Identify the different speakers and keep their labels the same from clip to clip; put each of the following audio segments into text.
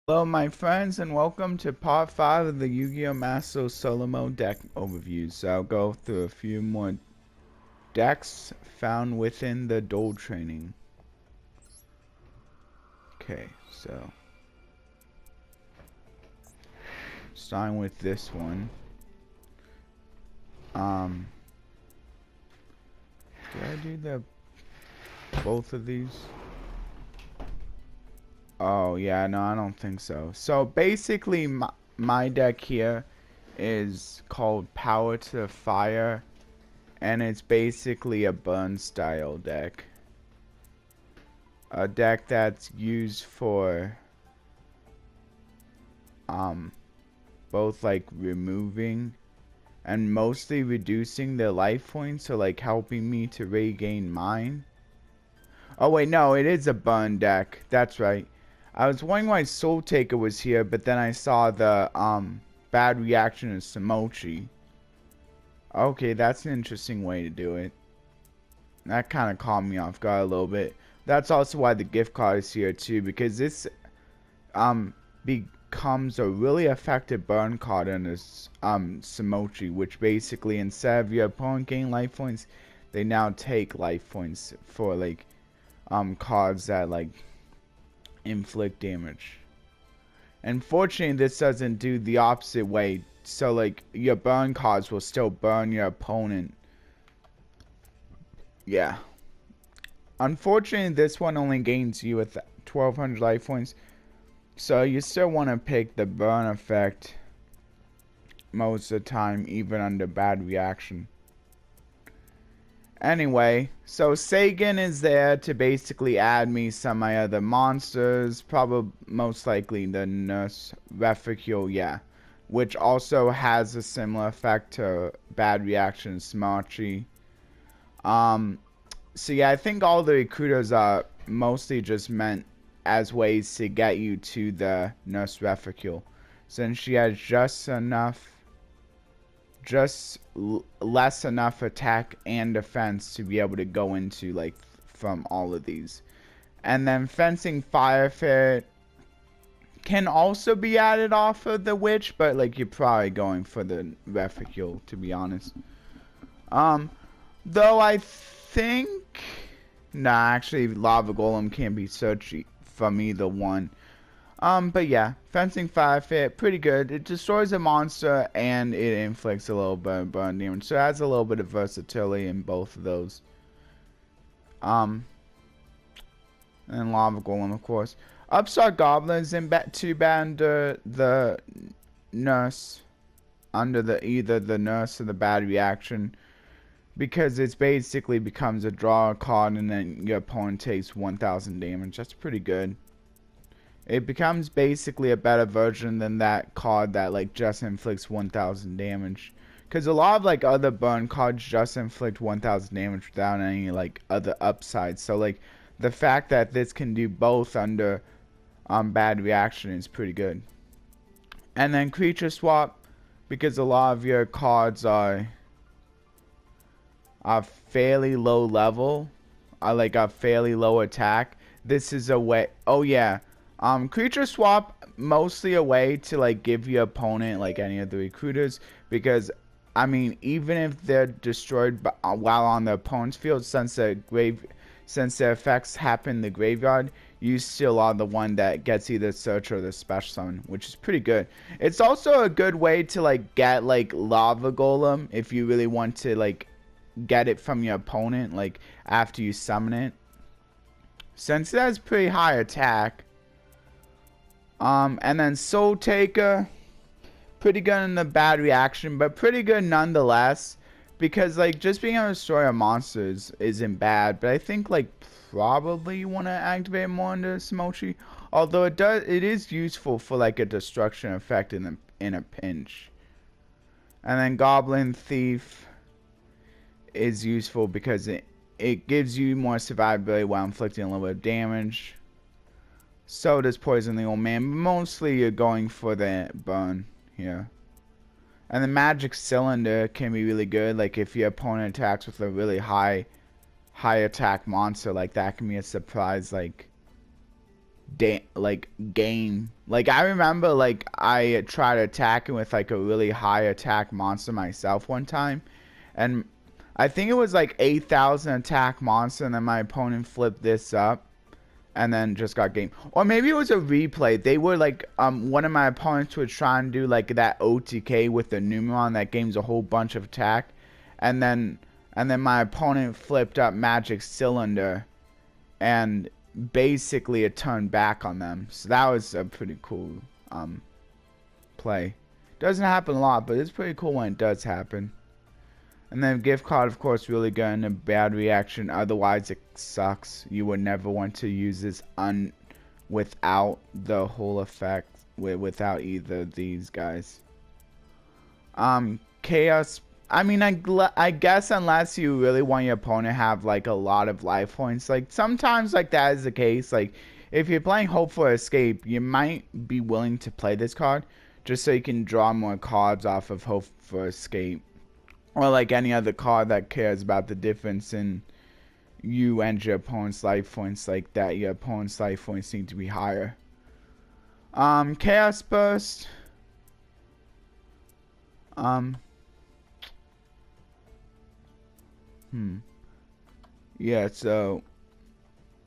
Speaker 1: Hello my friends and welcome to part 5 of the Yu-Gi-Oh! Master Solo Mode deck overview. So I'll go through a few more decks found within the Duel training. Okay, so starting with this one. Did I do both of these? Oh yeah, no, I don't think so. So basically my deck here is called Power to Fire, and it's basically a burn style deck. A deck that's used for both like removing and mostly reducing the life points, so like helping me to regain mine. Oh wait, no, it is a burn deck. That's right. I was wondering why Soul Taker was here, but then I saw the bad reaction of Samochi. Okay, that's an interesting way to do it. That kind of caught me off guard a little bit. That's also why the gift card is here too, because this becomes a really effective burn card in this Samochi, which basically instead of your opponent gaining life points, they now take life points for like cards that like inflict damage. Unfortunately, this doesn't do the opposite way, so like your burn cards will still burn your opponent. Yeah. Unfortunately, this one only gains you with 1200 life points, so you still want to pick the burn effect most of the time, even under bad reaction. Anyway, so Sagan is there to basically add me some of my other monsters, probably most likely the Nurse Refugio, yeah, which also has a similar effect to bad reaction Smarchy. So yeah, I think all the recruiters are mostly just meant as ways to get you to the Nurse Refugio, since she has just less enough attack and defense to be able to go into like from all of these. And then Fencing Fire Fit can also be added off of the Witch, but like you're probably going for the Refugio, to be honest. Though I think actually Lava Golem can't be searched from either one. But yeah, Fencing Fire Fit, pretty good. It destroys a monster and it inflicts a little bit of burn damage, so it has a little bit of versatility in both of those. And Lava Golem, of course. Upstart Goblins in too bad under the Nurse, under either the Nurse or the bad reaction, because it basically becomes a draw card and then your opponent takes 1000 damage. That's pretty good. It becomes basically a better version than that card that like just inflicts 1000 damage. Because a lot of like other burn cards just inflict 1000 damage without any like other upsides. So like the fact that this can do both under bad reaction is pretty good. And then creature swap, because a lot of your cards are fairly low level, are like a fairly low attack. This is a way. Oh yeah. Creature swap, mostly a way to like give your opponent like any of the recruiters, because I mean even if they're destroyed while on the opponent's field, since their effects happen in the graveyard, you still are the one that gets either search or the special summon, which is pretty good. It's also a good way to like get like Lava Golem if you really want to like get it from your opponent like after you summon it, since it has pretty high attack. And then Soul Taker, pretty good in the bad reaction, but pretty good nonetheless, because like just being able to destroy a monster isn't bad, but I think like probably you want to activate more into Smochi, although it is useful for like a destruction effect in a pinch. And then Goblin Thief is useful because it gives you more survivability while inflicting a little bit of damage. So does Poison the Old Man, but mostly you're going for the burn here. And the Magic Cylinder can be really good, like if your opponent attacks with a really high attack monster, like that can be a surprise like game. Like I remember like I tried attacking with like a really high attack monster myself one time, and I think it was like 8,000 attack monster, and then my opponent flipped this up and then just got game. Or maybe it was a replay. They were like one of my opponents would try and do like that OTK with the Numeron that gains a whole bunch of attack, and then my opponent flipped up Magic Cylinder, and basically it turned back on them. So that was a pretty cool play. Doesn't happen a lot, but it's pretty cool when it does happen. And then gift card, of course, really good in a bad reaction. Otherwise, it sucks. You would never want to use this without the whole effect, without either of these guys. Chaos. I mean, I guess unless you really want your opponent to have like a lot of life points, like sometimes like that is the case. Like if you're playing Hope for Escape, you might be willing to play this card just so you can draw more cards off of Hope for Escape. Or like any other card that cares about the difference in you and your opponent's life points, like that your opponent's life points need to be higher. Chaos Burst. Yeah, so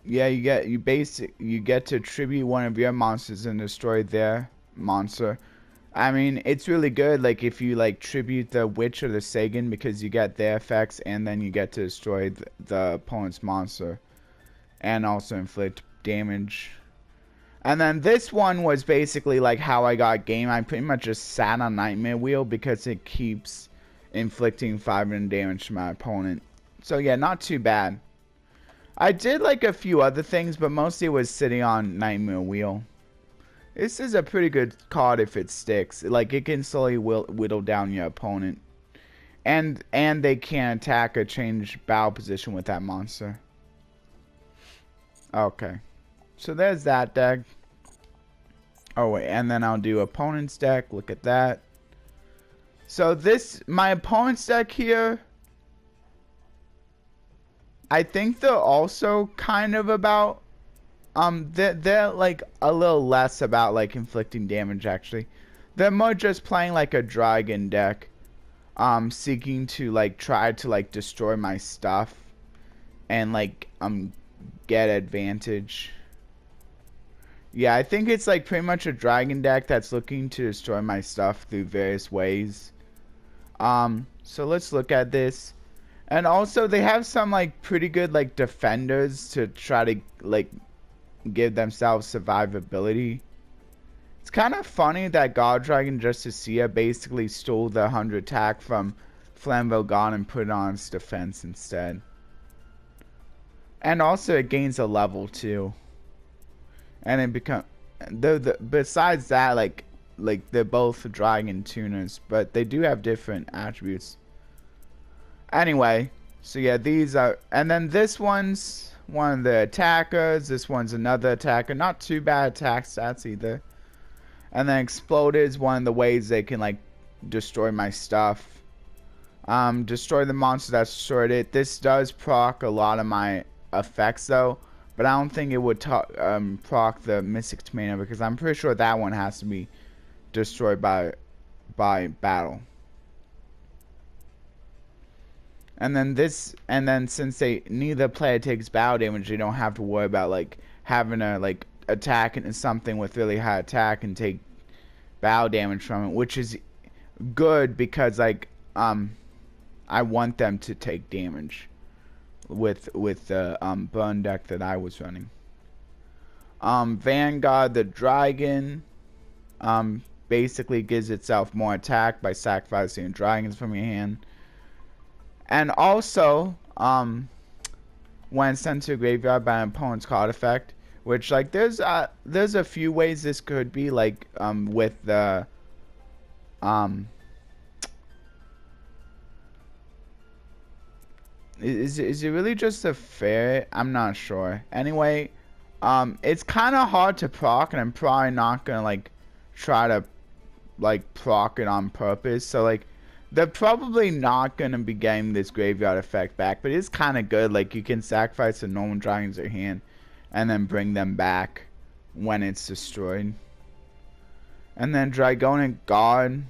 Speaker 1: yeah, you get to tribute one of your monsters and destroy their monster. I mean, it's really good, like, if you, like, tribute the Witch or the Sagan, because you get their effects, and then you get to destroy the opponent's monster. And also inflict damage. And then this one was basically, like, how I got game. I pretty much just sat on Nightmare Wheel, because it keeps inflicting 500 damage to my opponent. So, yeah, not too bad. I did, like, a few other things, but mostly it was sitting on Nightmare Wheel. This is a pretty good card if it sticks. Like, it can slowly whittle down your opponent. And they can attack or change battle position with that monster. Okay. So there's that deck. Oh, wait. And then I'll do opponent's deck. Look at that. So my opponent's deck here, I think they're also kind of about... they're like a little less about like inflicting damage actually. They're more just playing like a dragon deck, seeking to like try to like destroy my stuff and like get advantage. Yeah, I think it's like pretty much a dragon deck that's looking to destroy my stuff through various ways. So let's look at this. And also they have some like pretty good like defenders to try to like give themselves survivability. It's kind of funny that God Dragon Justicia basically stole the 100 attack from Flambeau God and put it on its defense instead. And also it gains a level too. And it besides that, like they're both dragon tuners, but they do have different attributes. Anyway, so yeah, these are, and then this one's one of the attackers. This one's another attacker. Not too bad attack stats either. And then Explode is one of the ways they can like destroy my stuff. Destroy the monster that's destroyed it. This does proc a lot of my effects though, but I don't think it would proc the Mystic Tomato because I'm pretty sure that one has to be destroyed by battle. And then since neither player takes battle damage, you don't have to worry about like having to like attack into something with really high attack and take battle damage from it, which is good because like I want them to take damage with the burn deck that I was running. Vanguard the dragon basically gives itself more attack by sacrificing dragons from your hand. And also, when sent to a graveyard by an opponent's card effect, which like there's a few ways this could be, like with the is it really just a fair? I'm not sure. Anyway, it's kind of hard to proc, and I'm probably not gonna like try to like proc it on purpose. So like, they're probably not going to be getting this graveyard effect back, but it's kind of good. Like, you can sacrifice the normal dragons in your hand and then bring them back when it's destroyed. And then Dragonic God.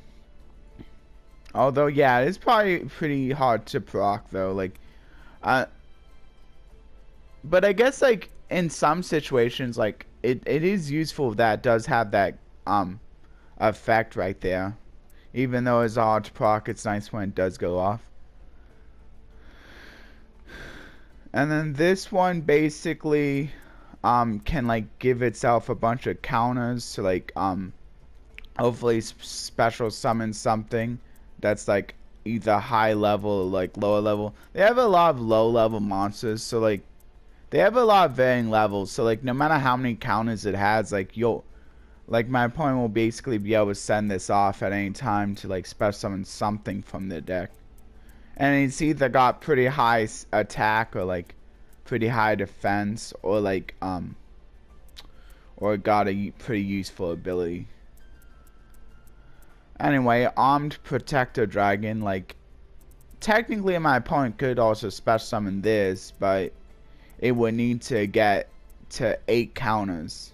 Speaker 1: Although, yeah, it's probably pretty hard to proc, though. Like, but I guess, like, in some situations, like, it is useful that it does have that, effect right there. Even though it's hard to proc, it's nice when it does go off. And then this one basically, can, like, give itself a bunch of counters to, like, hopefully special summon something that's like either high level or like lower level. They have a lot of low level monsters, so like they have a lot of varying levels. So like no matter how many counters it has, like my opponent will basically be able to send this off at any time to like special summon something from the deck. And it's either got pretty high attack or like pretty high defense, or like or got a pretty useful ability. Anyway, Armed Protector Dragon, like, technically my opponent could also special summon this, but it would need to get to 8 counters.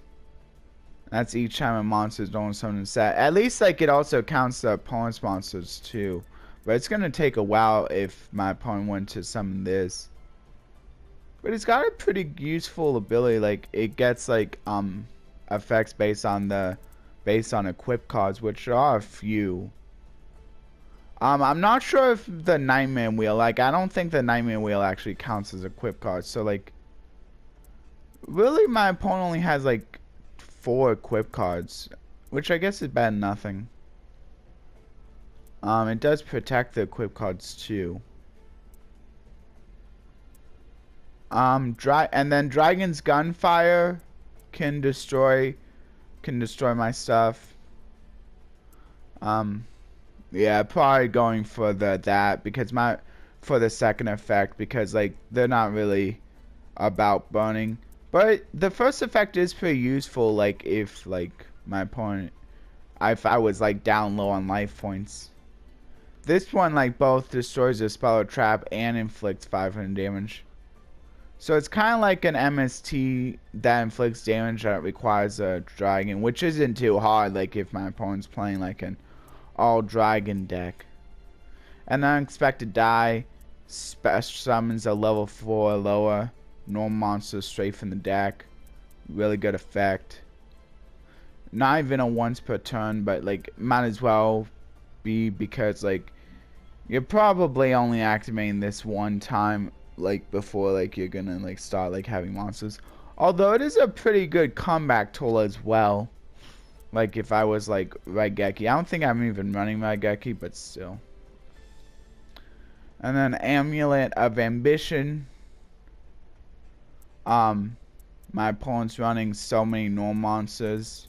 Speaker 1: That's each time a monster is doing something set. At least, like, it also counts the opponent's monsters, too. But it's gonna take a while if my opponent went to summon this. But it's got a pretty useful ability, like, it gets, like, effects based on equip cards, which are a few. I'm not sure if the Nightmare Wheel, like, I don't think the Nightmare Wheel actually counts as equip cards. So, like, really my opponent only has, like, 4 equip cards, which I guess is better than nothing. It does protect the equip cards, too. And then Dragon's Gunfire can destroy my stuff. Yeah, probably going for that because for the second effect, because like they're not really about burning. But the first effect is pretty useful, like if like my opponent, if I was like down low on life points. This one like both destroys a spell or trap and inflicts 500 damage. So it's kind of like an MST that inflicts damage that requires a dragon, which isn't too hard, like if my opponent's playing like an all dragon deck. An unexpected die special summons a level 4 or lower normal monster straight from the deck. Really good effect. Not even a once per turn, but like might as well be, because like you're probably only activating this one time, like before like you're gonna like start like having monsters. Although it is a pretty good comeback tool as well. Like if I was like Raigeki. I don't think I'm even running Raigeki, but still. And then Amulet of Ambition. My opponent's running so many normal monsters.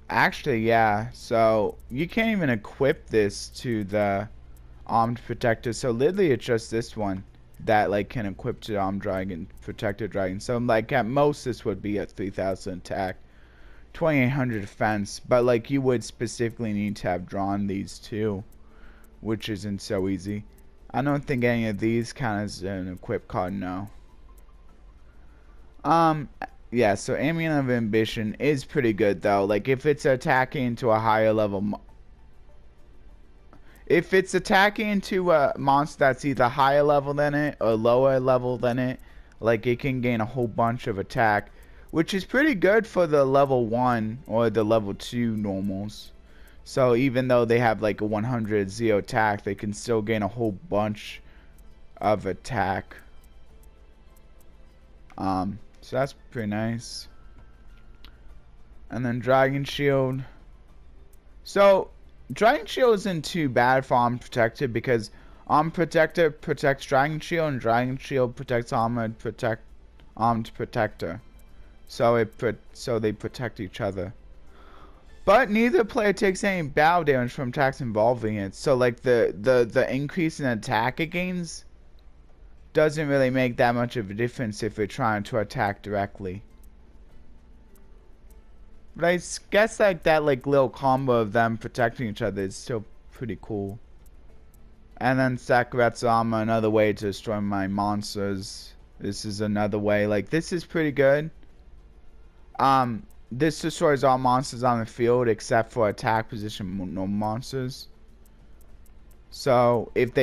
Speaker 1: Actually, yeah. So you can't even equip this to the Armed Protector. So literally it's just this one that like can equip to Armed Dragon, Protector Dragon. So like at most this would be at 3000 attack, 2800 defense. But like you would specifically need to have drawn these two, which isn't so easy. I don't think any of these count as an equip card, no. Yeah, so Amulet of Ambition is pretty good though. Like if it's attacking into a higher level, if it's attacking into a monster that's either higher level than it or lower level than it, like it can gain a whole bunch of attack, which is pretty good for the level 1 or the level 2 normals. So even though they have like a 100 0 attack, they can still gain a whole bunch of attack. So that's pretty nice. And then Dragon Shield. So Dragon Shield isn't too bad for Armed Protector, because Armed Protector protects Dragon Shield and Dragon Shield protects Armed Protector. So they protect each other. But neither player takes any battle damage from attacks involving it. So like the increase in attack it gains doesn't really make that much of a difference if you're trying to attack directly. But I guess like that like little combo of them protecting each other is still pretty cool. And then Sakuretsu Armor, another way to destroy my monsters. This is another way. Like this is pretty good. This destroys all monsters on the field except for attack position no monsters. So if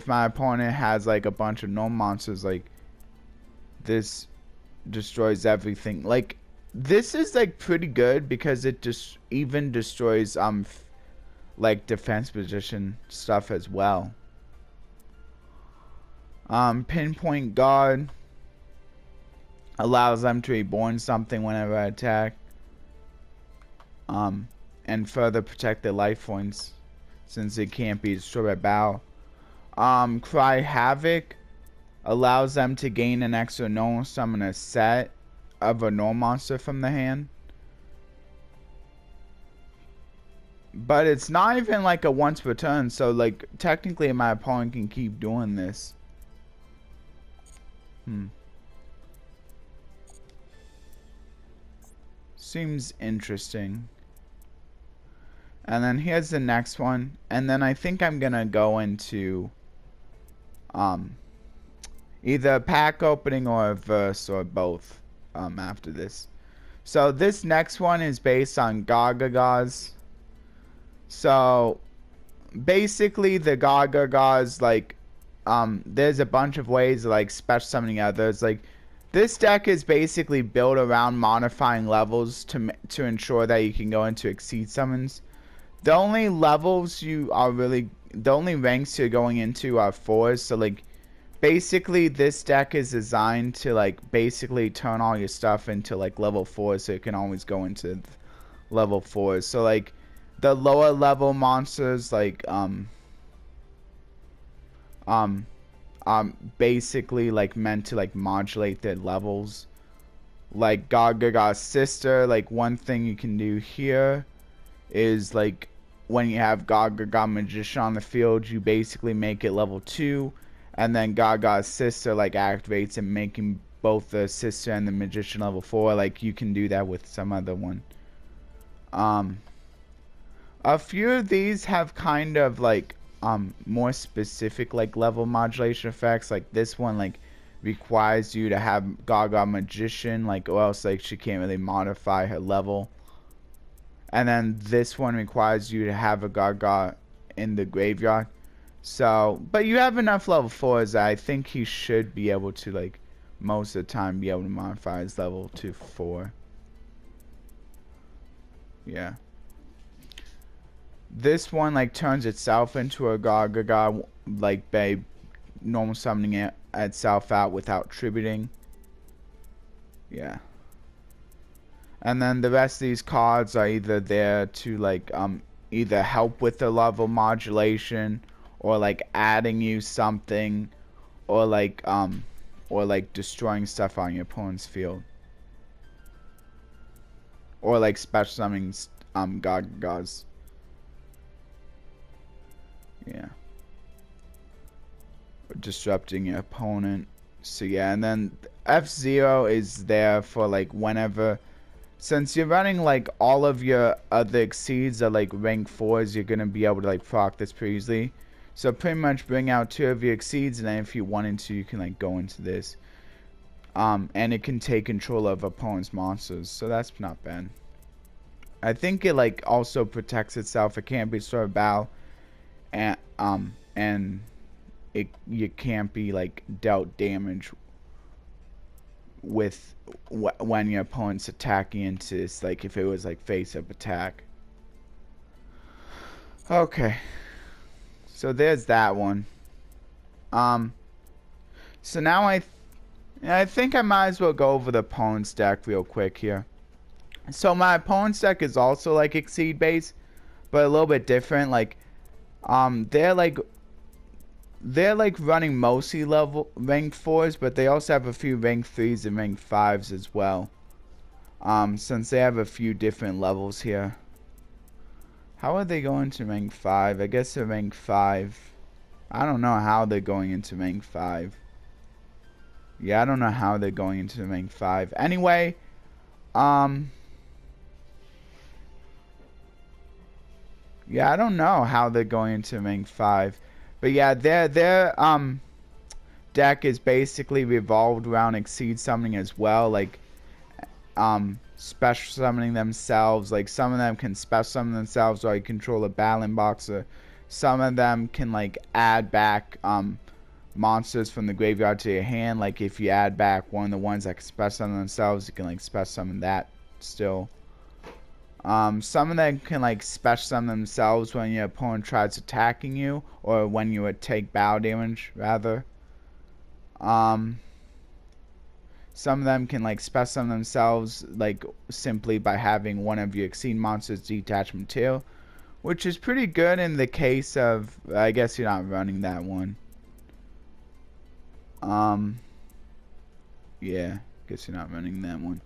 Speaker 1: my opponent has like a bunch of no monsters, like this destroys everything. Like this is like pretty good because it just even destroys like defense position stuff as well. Pinpoint guard allows them to reborn something whenever I attack. And further protect their life points since it can't be destroyed by battle. Cry Havoc allows them to gain an extra normal summon a set of a normal monster from the hand. But it's not even like a once per turn, so like technically my opponent can keep doing this. Seems interesting. And then here's the next one. And then I think I'm gonna go into either pack opening or a verse or both after this. So this next one is based on Gagagas. So basically the Gagagas, like there's a bunch of ways of like special summoning others. Like this deck is basically built around modifying levels to ensure that you can go into exceed summons. The only levels the only ranks you're going into are 4s. So like basically this deck is designed to like basically turn all your stuff into like level 4, so you can always go into level 4s. So like the lower level monsters like basically like meant to like modulate their levels. Like Gaga's sister, like one thing you can do here is like when you have Gaga Magician on the field, you basically make it level 2, and then Gaga's sister like activates and making both the sister and the magician level 4. Like you can do that with some other one. A few of these have kind of like more specific like level modulation effects. Like this one like requires you to have Gaga Magician, like, or else like she can't really modify her level. And then this one requires you to have a Gaga in the graveyard. So, but you have enough level 4s that I think he should be able to, like, most of the time be able to modify his level to 4. Yeah. This one, like, turns itself into a Gaga, like, by normal summoning it itself out without tributing. Yeah. And then the rest of these cards are either there to like either help with the level modulation, or like adding you something, or like destroying stuff on your opponent's field, or like special summoning Gagas. Yeah. Disrupting your opponent. So yeah, and then F0 is there for like whenever. Since you're running like all of your other exceeds are like rank 4s, you're gonna be able to like proc this pretty easily. So pretty much bring out 2 of your exceeds, and then if you wanted to, you can like go into this. And it can take control of opponent's monsters, so that's not bad. I think it like also protects itself. It can't be sort of battle, and you can't be like dealt damage with when your opponent's attacking into this, like if it was like face up attack. Okay, so there's that one. So now I think I might as well go over the opponent's deck real quick here. So my opponent's deck is also like exceed base, but a little bit different. Like they're like running mostly level rank 4s, but they also have a few rank 3s and rank 5s as well. Since they have a few different levels here. How are they going to rank 5? I guess they're rank 5. I don't know how they're going into rank 5. Yeah, I don't know how they're going into rank 5. Anyway, yeah, I don't know how they're going into rank 5. But yeah, their deck is basically revolved around exceed summoning as well. Like special summoning themselves. Like some of them can special summon themselves while you control a battling boxer. Some of them can like add back monsters from the graveyard to your hand. Like if you add back one of the ones that can special summon themselves, you can like special summon that still. Some of them can like special summon themselves when your opponent tries attacking you, or when you would take battle damage rather. Some of them can like special summon themselves like simply by having one of your Exceed monsters detach material, which is pretty good in the case of, I guess you're not running that one. Yeah, guess you're not running that one.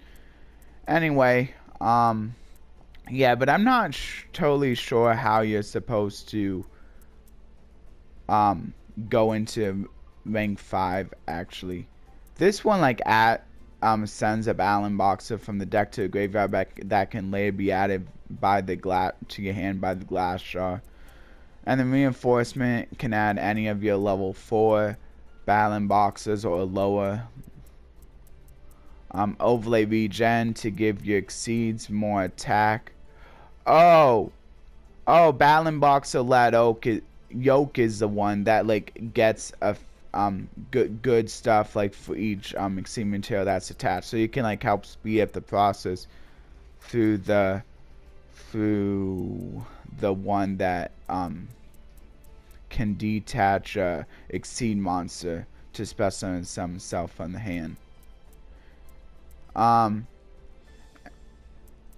Speaker 1: Anyway, yeah, but I'm not totally sure how you're supposed to go into rank 5 actually. This one like sends a battling boxer from the deck to the graveyard back that can later be added by the to your hand by the glass jar. And the reinforcement can add any of your level 4 battling boxers or lower. Overlay regen to give your Exceeds more attack. Oh, battling boxer lad yoke is the one that like gets a good stuff like for each Exceed material that's attached, so you can like help speed up the process through the one that can detach a Exceed monster to special summon himself from the hand.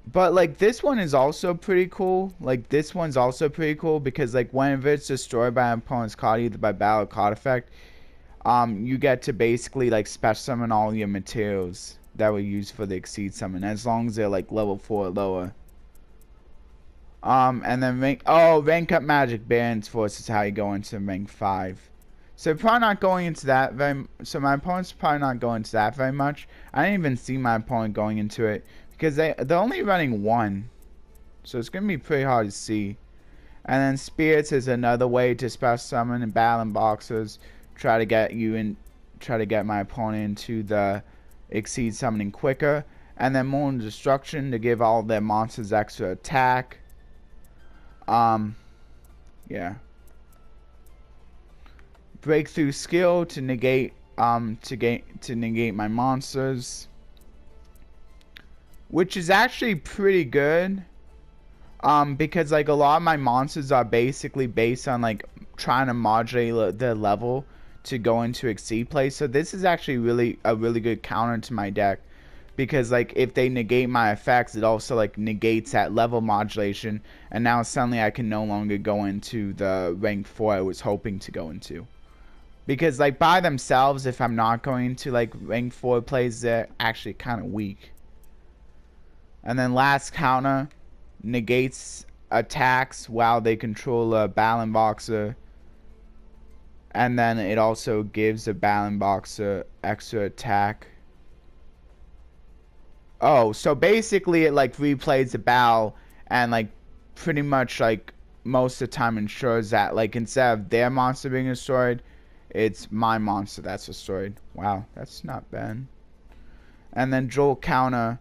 Speaker 1: But like this one is also pretty cool. Like this one's also pretty cool because like whenever it's destroyed by an opponent's card, either by battle or card effect, you get to basically like special summon all your materials that were used for the Exceed summon, as long as they're like level 4 or lower. And then rank up magic Baron's Force is how you go into rank 5. So probably not going into that so my opponent's probably not going into that very much. I didn't even see my opponent going into it because they're only running 1. So it's gonna be pretty hard to see. And then Spirits is another way to special summon and battling boxers. Try to get my opponent into the Exceed summoning quicker. And then Moon Destruction to give all their monsters extra attack. Yeah. Breakthrough skill to negate negate my monsters, which is actually pretty good. Because like a lot of my monsters are basically based on like trying to modulate their level to go into Exceed play. So this is actually a really good counter to my deck, because like if they negate my effects, it also like negates that level modulation, and now suddenly I can no longer go into the rank 4 I was hoping to go into. Because like by themselves, if I'm not going to like rank 4 plays, they're actually kind of weak. And then last counter negates attacks while they control a battling boxer, and then it also gives a battling boxer extra attack. Oh, so basically it like replays the battle and like pretty much like most of the time ensures that like instead of their monster being destroyed, it's my monster that's destroyed. Wow, that's not bad. And then Duel counter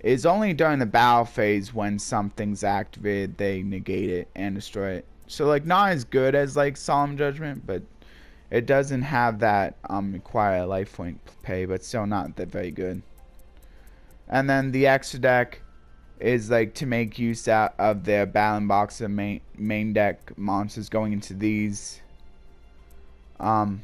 Speaker 1: is only during the battle phase. When something's activated, they negate it and destroy it. So like not as good as like Solemn Judgment, but it doesn't have that require a life point pay, but still not that very good. And then the extra deck is like to make use of their battling boxer main deck monsters going into these. Oh,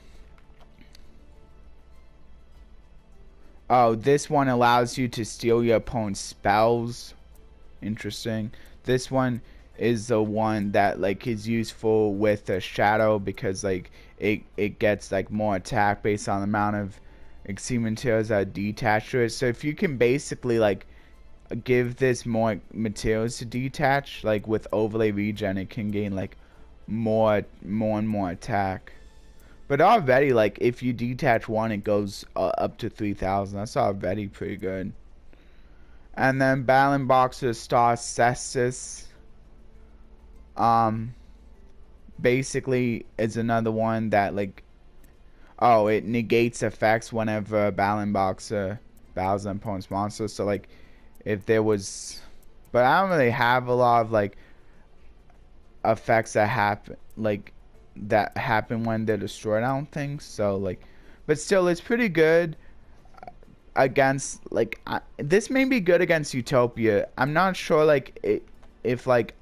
Speaker 1: this one allows you to steal your opponent's spells. Interesting. This one is the one that like is useful with a shadow, because like it gets like more attack based on the amount of Exceed materials that are detached to it. So if you can basically like give this more materials to detach, like with overlay regen, it can gain like more and more attack. But already, like if you detach one, it goes up to 3,000. That's already pretty good. And then battling boxer Star Cestus basically is another one that like, oh, it negates effects whenever a battling boxer battles an opponent's monster. So like if there was, but I don't really have a lot of like effects that happen when they're destroyed. I don't think so. Like, but still, it's pretty good against like this may be good against Utopia. I'm not sure like if like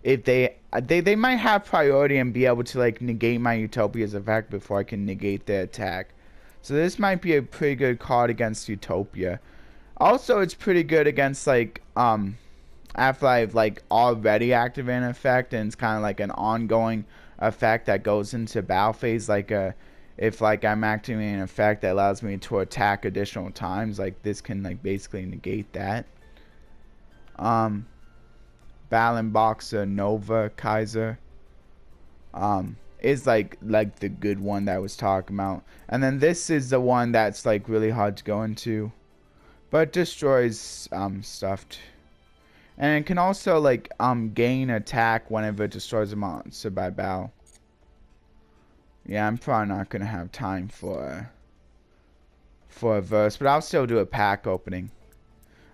Speaker 1: if they might have priority and be able to like negate my Utopia's effect before I can negate their attack. So this might be a pretty good card against Utopia. Also, it's pretty good against like after I've like already activated an effect, and it's kind of like an ongoing effect that goes into battle phase. Like if like I'm activating an effect that allows me to attack additional times, like this can like basically negate that. Battling Boxer Nova Kaiser is like the good one that I was talking about, and then this is the one that's like really hard to go into, but destroys stuff. And it can also like gain attack whenever it destroys a monster by battle. Yeah, I'm probably not gonna have time for a verse, but I'll still do a pack opening.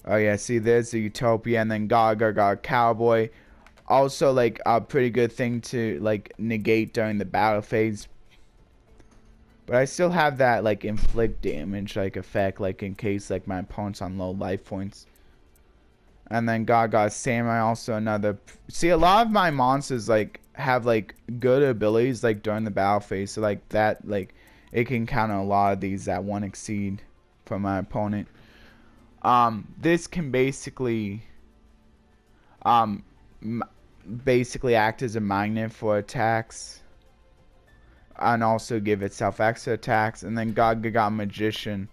Speaker 1: Oh yeah, see there's the Utopia, and then got Cowboy. Also like a pretty good thing to like negate during the battle phase. But I still have that like inflict damage like effect, like in case like my opponent's on low life points. And then Gaga Samurai, also another. See, a lot of my monsters like have like good abilities like during the battle phase, so like that like it can counter a lot of these that won't exceed from my opponent. This can basically basically act as a magnet for attacks, and also give itself extra attacks. And then Gaga Magician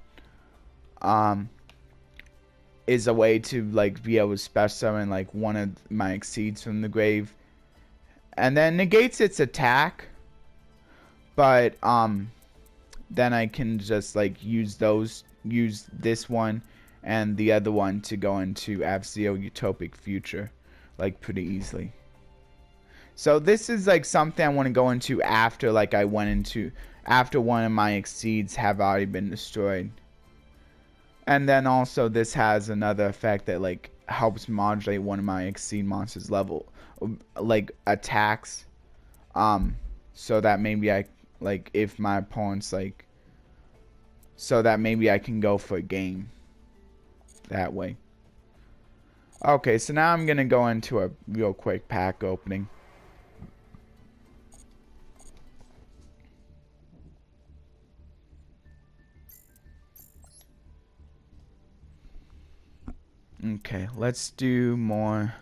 Speaker 1: is a way to like be able to special summon like one of my exceeds from the grave, and then negates its attack, but then I can just like use this one and the other one to go into F-Zero Utopic Future like pretty easily. So this is like something I want to go into after like after one of my exceeds have already been destroyed. And then also this has another effect that like helps modulate one of my exceed monsters level like attacks, so that maybe I like if my opponent's like, so that maybe I can go for a game that way. Okay, so now I'm gonna go into a real quick pack opening. Okay, let's do more.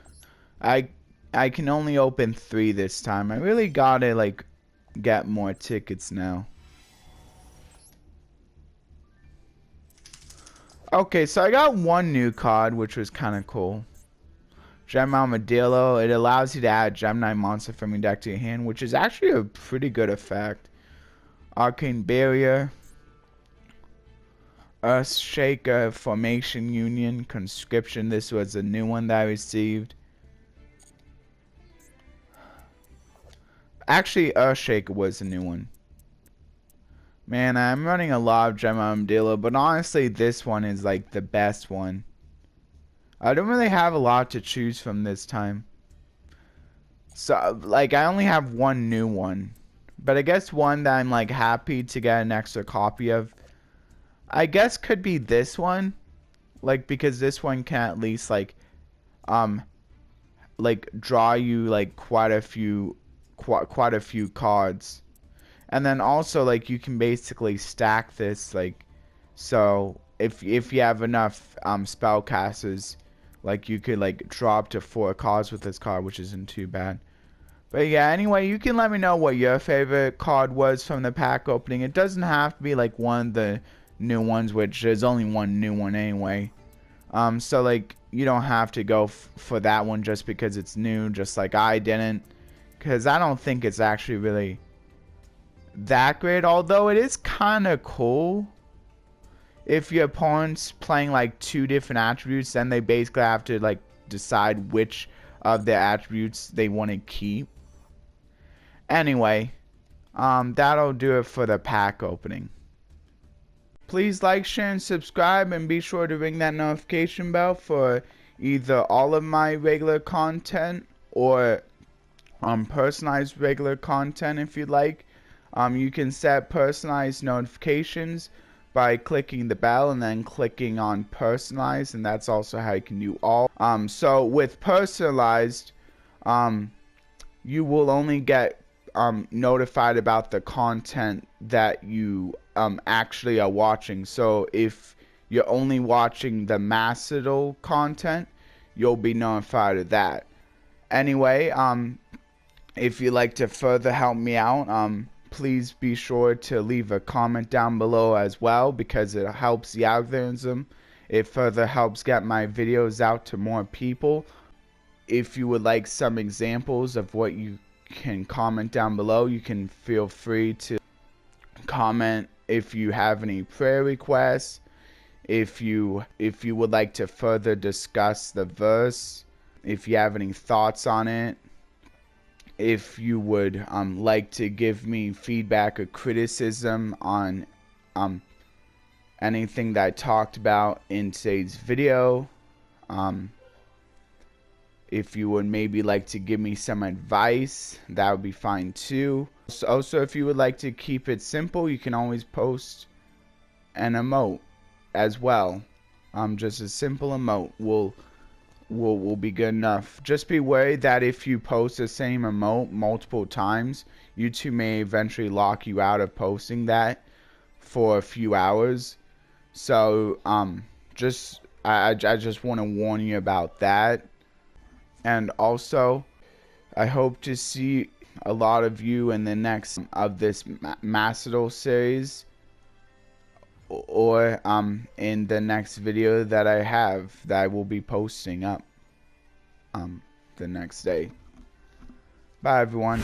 Speaker 1: I can only open 3 this time. I really gotta like get more tickets now. Okay, so I got one new card, which was kind of cool. Gem Armadillo. It allows you to add Gemini monster from your deck to your hand, which is actually a pretty good effect. Arcane Barrier. Earthshaker Formation Union Conscription. This was a new one that I received. Actually, Earthshaker was a new one. Man, I'm running a lot of Gem Armadillo, but honestly, this one is like the best one. I don't really have a lot to choose from this time. So, like, I only have one new one. But I guess one that I'm, like, happy to get an extra copy of, I guess could be this one. Like, because this one can at least, like draw you, like, quite a few cards. And then also, like, you can basically stack this, like, so if you have enough spellcasters, like, you could like draw up to 4 cards with this card, which isn't too bad. But yeah, anyway, you can let me know what your favorite card was from the pack opening. It doesn't have to be like one of the new ones, which there's only one new one anyway. So like you don't have to go for that one just because it's new, just like I didn't, because I don't think it's actually really that great, although it is kind of cool. If your opponent's playing like 2 different attributes, then they basically have to like decide which of the attributes they want to keep. Anyway, that'll do it for the pack opening. Please like, share, and subscribe, and be sure to ring that notification bell for either all of my regular content or personalized regular content if you'd like. You can set personalized notifications by clicking the bell and then clicking on personalized, and that's also how you can do all. So with personalized, you will only get notified about the content that you actually are watching. So if you're only watching the Macedal content, you'll be notified of that. Anyway, if you'd like to further help me out, please be sure to leave a comment down below as well, because it helps the algorithm. It further helps get my videos out to more people. If you would like some examples of what you can comment down below, you can feel free to comment if you have any prayer requests, if you would like to further discuss the verse, if you have any thoughts on it, if you would like to give me feedback or criticism on anything that I talked about in today's video, if you would maybe like to give me some advice, that would be fine too. Also, if you would like to keep it simple, you can always post an emote as well. Just a simple emote will be good enough. Just be worried that if you post the same emote multiple times, YouTube may eventually lock you out of posting that for a few hours. So I just want to warn you about that. And also, I hope to see a lot of you in the next of this Macedal series, or in the next video that I will be posting up the next day. Bye everyone.